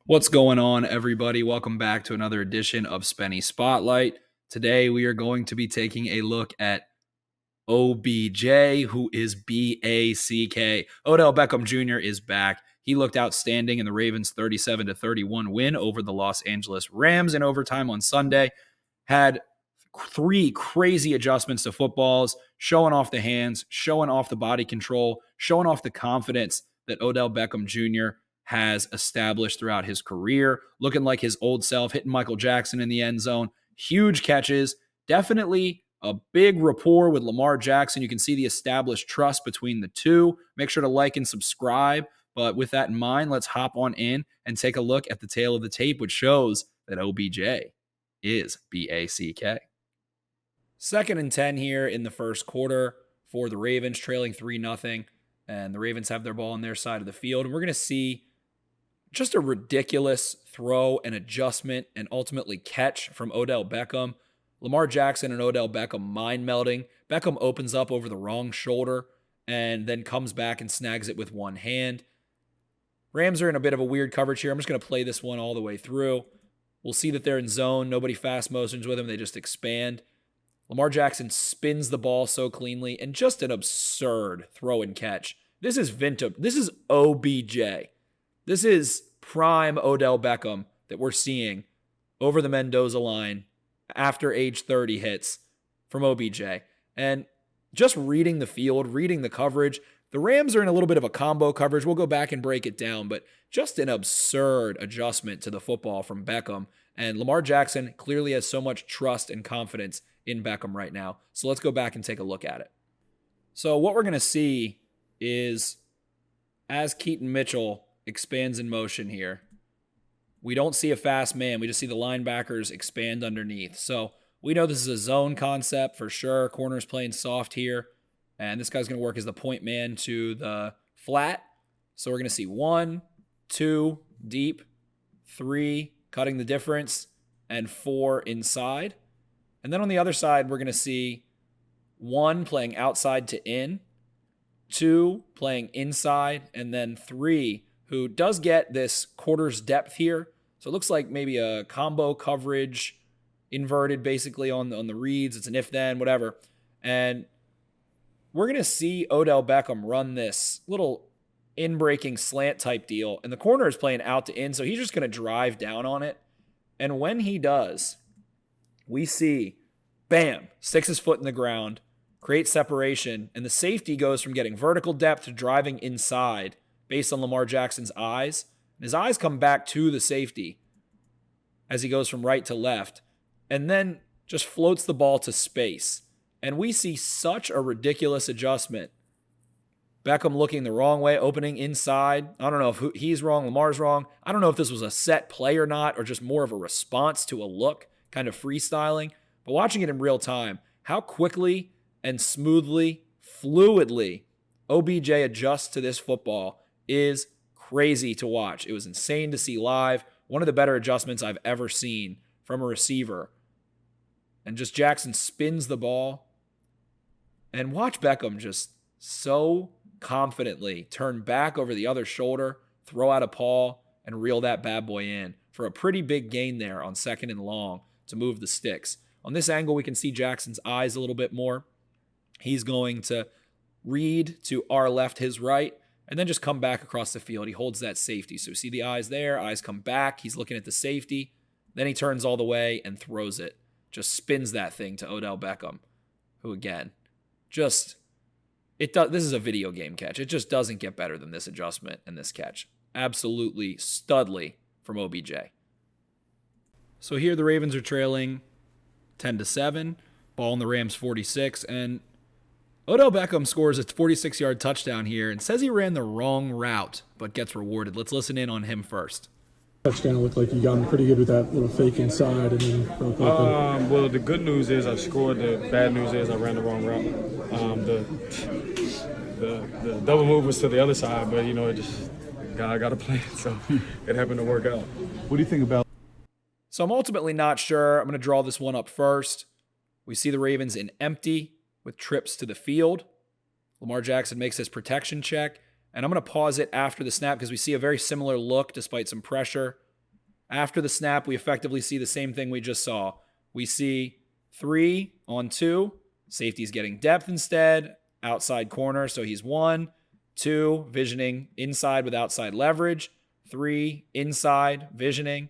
What's going on, everybody? Welcome back to another edition of Spenny Spotlight. Today, we are going to be taking a look at OBJ, who is BACK. Odell Beckham Jr. is back. He looked outstanding in the Ravens' 37-31 win over the Los Angeles Rams in overtime on Sunday. Had three crazy adjustments to footballs, showing off the hands, showing off the body control, showing off the confidence that Odell Beckham Jr. has established throughout his career, looking like his old self, hitting Michael Jackson in the end zone. Huge catches, definitely a big rapport with Lamar Jackson. You can see the established trust between the two. Make sure to like and subscribe. But with that in mind, let's hop on in and take a look at the tail of the tape, which shows that OBJ is BACK. Second and 10 here in the first quarter for the Ravens, trailing 3-0. And the Ravens have their ball on their side of the field. And we're going to see just a ridiculous throw and adjustment and ultimately catch from Odell Beckham. Lamar Jackson and Odell Beckham mind melding. Beckham opens up over the wrong shoulder and then comes back and snags it with one hand. Rams are in a bit of a weird coverage here. I'm just going to play this one all the way through. We'll see that they're in zone. Nobody fast motions with them. They just expand. Lamar Jackson spins the ball so cleanly and just an absurd throw and catch. This is vintage. This is OBJ. This is prime Odell Beckham that we're seeing over the Mendoza line after age 30 hits from OBJ. And just reading the field, reading the coverage, the Rams are in a little bit of a combo coverage. We'll go back and break it down, but just an absurd adjustment to the football from Beckham. And Lamar Jackson clearly has so much trust and confidence in Beckham right now. So let's go back and take a look at it. So what we're going to see is as Keaton Mitchell expands in motion here, we don't see a fast man. We just see the linebackers expand underneath. So we know this is a zone concept for sure. Corner's playing soft here. And this guy's going to work as the point man to the flat. So we're going to see 1, 2 deep, 3 cutting the difference, and 4 inside. And then on the other side, we're going to see 1 playing outside to in, 2 playing inside, and then 3 who does get this quarter's depth here. So it looks like maybe a combo coverage inverted basically on the reads. It's an if-then, whatever. And we're going to see Odell Beckham run this little in-breaking slant type deal. And the corner is playing out to in, so he's just going to drive down on it. And when he does, we see, bam, sticks his foot in the ground, creates separation, and the safety goes from getting vertical depth to driving inside based on Lamar Jackson's eyes. And his eyes come back to the safety as he goes from right to left, and then just floats the ball to space. And we see such a ridiculous adjustment. Beckham looking the wrong way, opening inside. I don't know if he's wrong, Lamar's wrong. I don't know if this was a set play or not, or just more of a response to a look, kind of freestyling. But watching it in real time, how quickly and smoothly, fluidly OBJ adjusts to this football is crazy to watch. It was insane to see live. One of the better adjustments I've ever seen from a receiver. And just Jackson spins the ball. And watch Beckham just so confidently turn back over the other shoulder, throw out a paw, and reel that bad boy in for a pretty big gain there on 2nd and long to move the sticks. On this angle, we can see Jackson's eyes a little bit more. He's going to read to our left, his right, and then just come back across the field. He holds that safety. So see the eyes there, eyes come back. He's looking at the safety. Then he turns all the way and throws it. Just spins that thing to Odell Beckham, who again, this is a video game catch. It just doesn't get better than this adjustment and this catch. Absolutely studly from OBJ. So here the Ravens are trailing 10-7, ball in the Rams 46, and Odell Beckham scores a 46-yard touchdown here and says he ran the wrong route, but gets rewarded. Let's listen in on him first. Touchdown looked like you got him pretty good with that little fake inside and then broke open. Well, the good news is I scored. The bad news is I ran the wrong route. The double move was to the other side, but it just I got to play it, so it happened to work out. What do you think about? So I'm ultimately not sure. I'm going to draw this one up first. We see the Ravens in empty with trips to the field. Lamar Jackson makes his protection check. And I'm going to pause it after the snap because we see a very similar look despite some pressure After the snap, we effectively see the same thing we just saw. We see 3 on 2. Safety's getting depth instead. Outside corner, so he's 1. 2, visioning inside with outside leverage. 3, inside, visioning.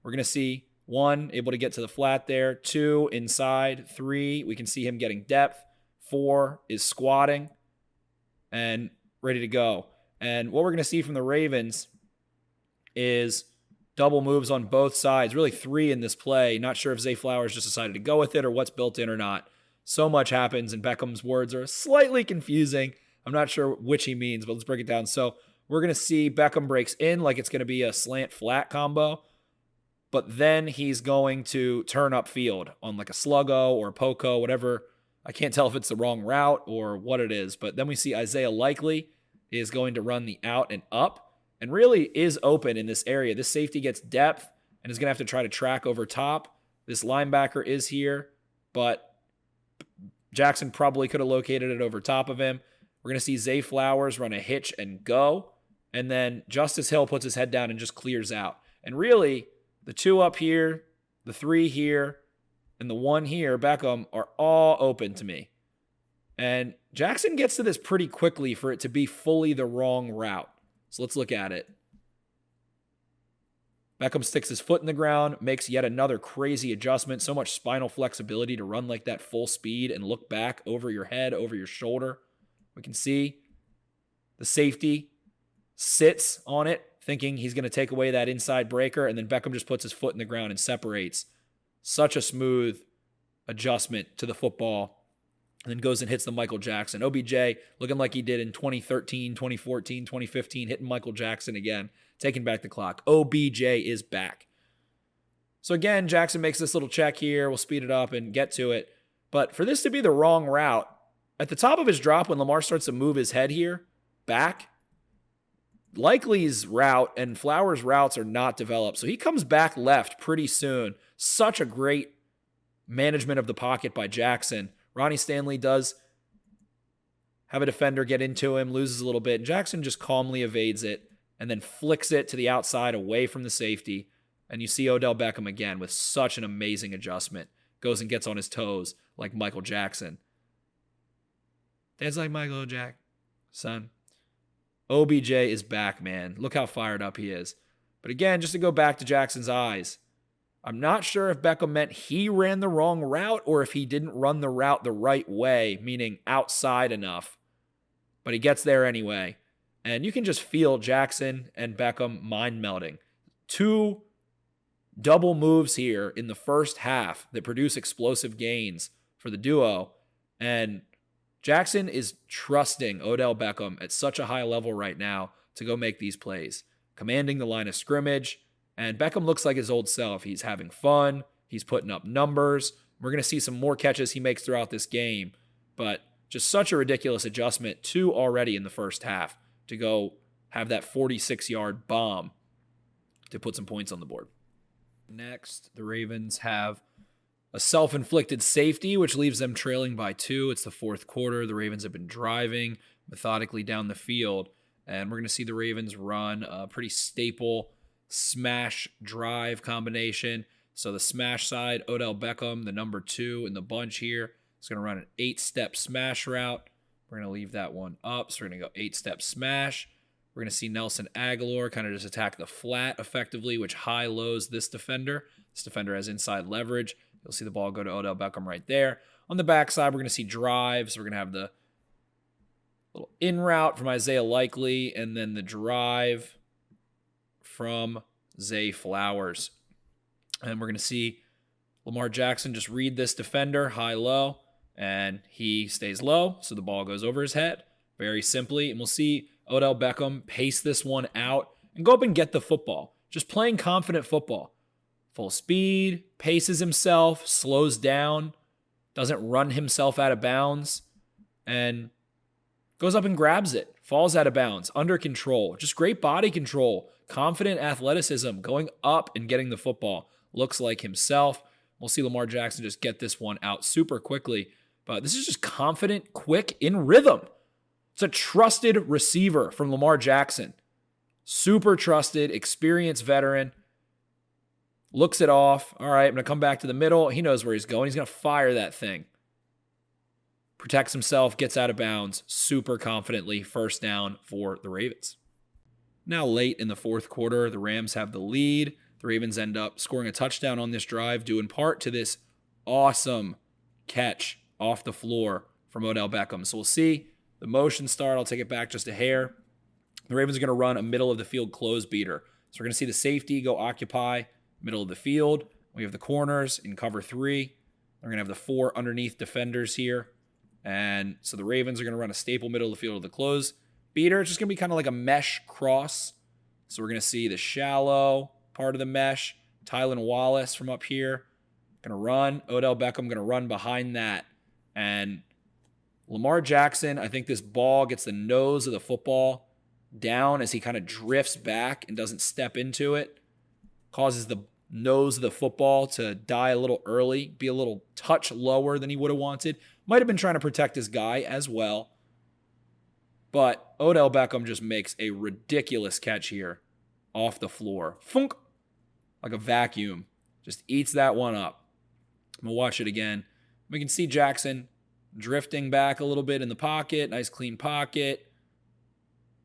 We're going to see 1, able to get to the flat there. 2, inside. 3, we can see him getting depth. 4 is squatting and ready to go. And what we're going to see from the Ravens is double moves on both sides, really 3 in this play. Not sure if Zay Flowers just decided to go with it or what's built in or not. So much happens, and Beckham's words are slightly confusing. I'm not sure which he means, but let's break it down. So we're going to see Beckham breaks in like it's going to be a slant flat combo, but then he's going to turn upfield on like a sluggo or a poco, whatever. I can't tell if it's the wrong route or what it is, but then we see Isaiah Likely is going to run the out and up and really is open in this area. This safety gets depth and is going to have to try to track over top. This linebacker is here, but Jackson probably could have located it over top of him. We're going to see Zay Flowers run a hitch and go, and then Justice Hill puts his head down and just clears out. And really, the 2 up here, the 3 here, and the 1 here, Beckham, are all open to me. And Jackson gets to this pretty quickly for it to be fully the wrong route. So let's look at it. Beckham sticks his foot in the ground, makes yet another crazy adjustment. So much spinal flexibility to run like that full speed and look back over your head, over your shoulder. We can see the safety sits on it, thinking he's going to take away that inside breaker, and then Beckham just puts his foot in the ground and separates. Such a smooth adjustment to the football, and then goes and hits the Michael Jackson. OBJ looking like he did in 2013, 2014, 2015, hitting Michael Jackson again, taking back the clock. OBJ is back. So again, Jackson makes this little check here. We'll speed it up and get to it. But for this to be the wrong route, at the top of his drop, when Lamar starts to move his head here back, Likely's route and Flowers' routes are not developed. So he comes back left pretty soon. Such a great management of the pocket by Jackson. Ronnie Stanley does have a defender get into him, loses a little bit. And Jackson just calmly evades it and then flicks it to the outside away from the safety. And you see Odell Beckham again with such an amazing adjustment. Goes and gets on his toes like Michael Jackson. Dance like Michael Jack, son. OBJ is back, man. Look how fired up he is. But again, just to go back to Jackson's eyes, I'm not sure if Beckham meant he ran the wrong route or if he didn't run the route the right way, meaning outside enough. But he gets there anyway. And you can just feel Jackson and Beckham mind melding. 2 double moves here in the first half that produce explosive gains for the duo. And Jackson is trusting Odell Beckham at such a high level right now to go make these plays, commanding the line of scrimmage. And Beckham looks like his old self. He's having fun. He's putting up numbers. We're going to see some more catches he makes throughout this game. But just such a ridiculous adjustment, 2 already in the first half, to go have that 46-yard bomb to put some points on the board. Next, the Ravens have a self-inflicted safety, which leaves them trailing by 2. It's the fourth quarter. The Ravens have been driving methodically down the field, and we're going to see the Ravens run a pretty staple smash drive combination. So the smash side, Odell Beckham, the number 2 in the bunch here, is going to run an 8-step smash route. We're going to leave that one up. So we're going to go 8-step smash. We're going to see Nelson Aguilar kind of just attack the flat effectively, which high-lows this defender. This defender has inside leverage. You'll see the ball go to Odell Beckham right there. On the backside, we're going to see drives. We're going to have the little in route from Isaiah Likely and then the drive from Zay Flowers. And we're going to see Lamar Jackson just read this defender high-low, and he stays low, so the ball goes over his head very simply. And we'll see Odell Beckham pace this one out and go up and get the football. Just playing confident football. Full speed, paces himself, slows down, doesn't run himself out of bounds, and goes up and grabs it, falls out of bounds, under control. Just great body control, confident athleticism, going up and getting the football. Looks like himself. We'll see Lamar Jackson just get this one out super quickly. But this is just confident, quick, in rhythm. It's a trusted receiver from Lamar Jackson. Super trusted, experienced veteran. looks it off. All right, I'm going to come back to the middle. He knows where he's going. He's going to fire that thing. Protects himself, gets out of bounds super confidently. First down for the Ravens. Now late in the fourth quarter, the Rams have the lead. The Ravens end up scoring a touchdown on this drive, due in part to this awesome catch off the floor from Odell Beckham. So we'll see the motion start. I'll take it back just a hair. The Ravens are going to run a middle of the field close beater. So we're going to see the safety go occupy middle of the field. We have the corners in cover 3. They're going to have the 4 underneath defenders here. And so the Ravens are going to run a staple middle of the field of the close beater. It's just going to be kind of like a mesh cross. So we're going to see the shallow part of the mesh. Tylan Wallace from up here. Going to run. Odell Beckham going to run behind that. And Lamar Jackson, I think this ball gets the nose of the football down as he kind of drifts back and doesn't step into it. Causes the nose of the football to die a little early, be a little touch lower than he would have wanted. Might have been trying to protect his guy as well. But Odell Beckham just makes a ridiculous catch here off the floor. Funk! Like a vacuum. Just eats that one up. I'm going to watch it again. We can see Jackson drifting back a little bit in the pocket. Nice clean pocket.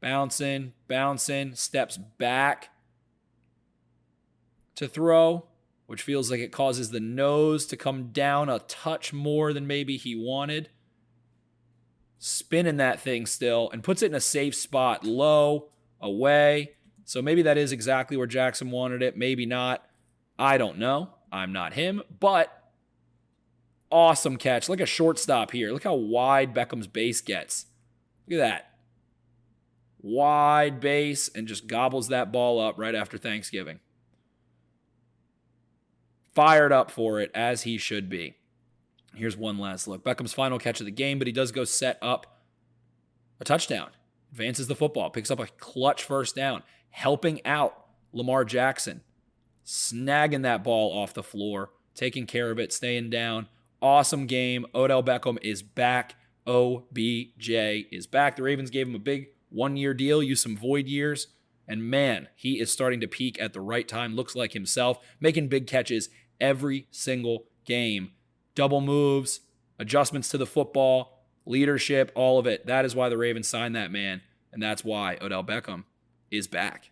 Bouncing, steps back to throw, which feels like it causes the nose to come down a touch more than maybe he wanted. Spinning that thing still and puts it in a safe spot, low, away. So maybe that is exactly where Jackson wanted it. Maybe not. I don't know. I'm not him, but awesome catch. Like a shortstop here. Look how wide Beckham's base gets. Look at that. Wide base and just gobbles that ball up right after Thanksgiving. Fired up for it, as he should be. Here's one last look. Beckham's final catch of the game, but he does go set up a touchdown. Advances the football, picks up a clutch first down, helping out Lamar Jackson. Snagging that ball off the floor, taking care of it, staying down. Awesome game. Odell Beckham is back. OBJ is back. The Ravens gave him a big one-year deal, used some void years. And man, he is starting to peak at the right time. Looks like himself, making big catches every single game. Double moves, adjustments to the football, leadership, all of it. That is why the Ravens signed that man. And that's why Odell Beckham is back.